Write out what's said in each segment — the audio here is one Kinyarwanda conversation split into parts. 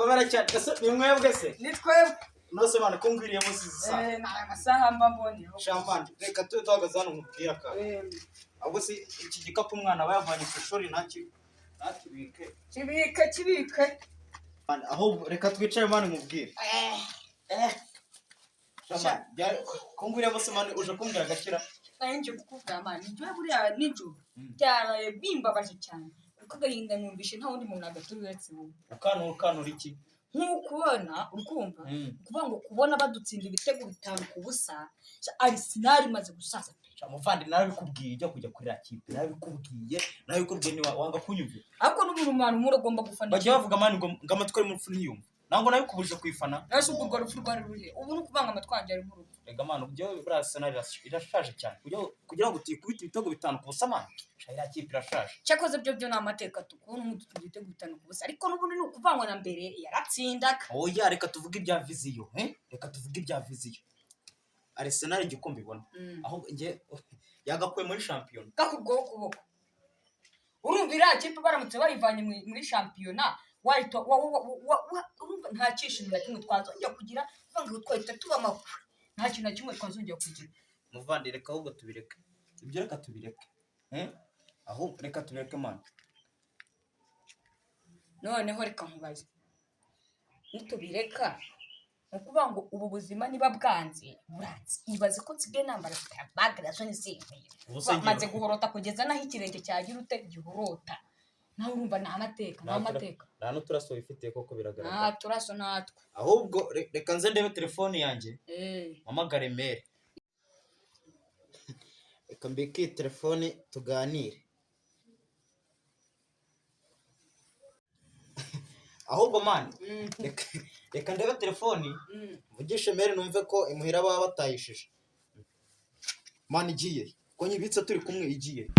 komera cyane ese ni mwebwe se ni twebwe nose mane kungwiriye musizi sa na amasaha mbambonye shamandi reka tuhagaze hano mubwira ka ahubwo si iki gikapu umwana bayavanye ku ishuri kibike aho reka twicare mane mubwire shamandi kungwiriye bose mane uje kumbwira gakira nanje kukuvuga mane njye buriya ninjo byaraye bimbabaje cyane kuko gahinda numvishe nta wundi muntu agaturetse wowe ukano iki nk'ukubona urukumva kuvuga ngo kubona badutsinda ibitego 5 ku busa Arsenal imaze gusaza muvandi narabikubwiye ijya kujya kuri rakipe narabikubwiye ni wanga kunyumvira ariko n'umuntu mwana umuro agomba gufana bajya bavuga mani ngo amatwi ari mu mfu niyumva nango nabikubuje kwifana nase ubwo rupfu rwari rurihe ubu no kuvanga amatwanje ari mu rugo rega mani ubyo Arsenal irashaje cyane kugira ngo tuyikubite ibitego 5 ku busa mani rakipe irashaje cyakoze byo na amateka tukubona umudutu ibitego 5 ku busa ariko n'ubundi ni ukuvangwa na mbere yaratsindaga oya reka tuvuge ibya viziyo reka tuvuge ibya viziyo Arsenal igikombe ibona aho nge yagakwe muri champion kakubwo kuboko urumvira kipe baramutse bayivanye muri championnat wahita urumva nta cyishimo na kimwe twazongera kugira vanga twahita tuba amakuru nta kintu na kimwe twazongera kugira muvandi reka ahubwo tubireke ibyo reka tubireke aho reka tubireke man noneho reka nkubaze nitubireka ukuvuga ngo ubu buzima niba bwanze buranze ibaze ko nsigaye nambara bagration isimbuye maze guhorota kugeza naho ikirenge cyagira ute gihorota nawe urumva nta mateka nta n'uturaso ifite koko biragaragara nta turaso natwe ahubwo reka nze ndebe telefone yanjye mamagare mere reka mbike telefone tuganire ahubwo man reka ndebe telefone mvugishe mere numve ko imuhira baba batayishije man igiye ko nyibitse turi kumwe igiye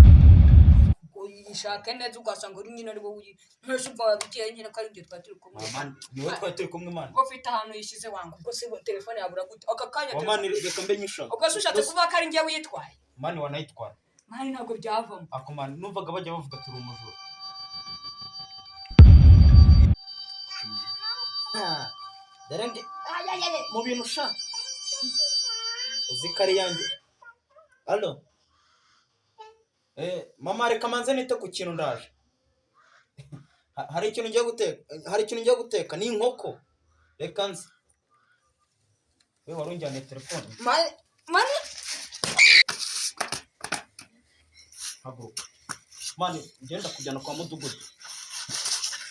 uyishaka neza ugasanga uri nyine ari wowe ntose ubwo wabigiye nyine ko ari byo twaturi kumwe man niwe twaturi kumwe man ko ufite ahantu yishize wangu ubwo se telefone yabura gute aka kanya man reka mbe nyisha ubwo sushatse kuvuga ko ari njye witwaye man wanayitwara man ntabwo byavamo ako man numvaga bajya bavuga turi umujura darange mu bintu sha uzikari yanjye allo mama reka manze nite ku kintu ndaje hari ikintu ngiye guteka ni inkoko reka nzi we warunjyane telefone mane haguruka mane ngenda kujyana kwa mudugudu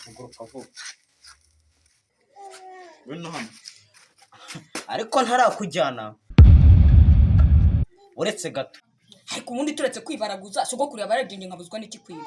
uguruka vuba wino hano ariko ntarakujyana uretse gato ariko ubundi turetse kwibaraguza sogokuru yabarebye nkabuzwa n'iki kwiba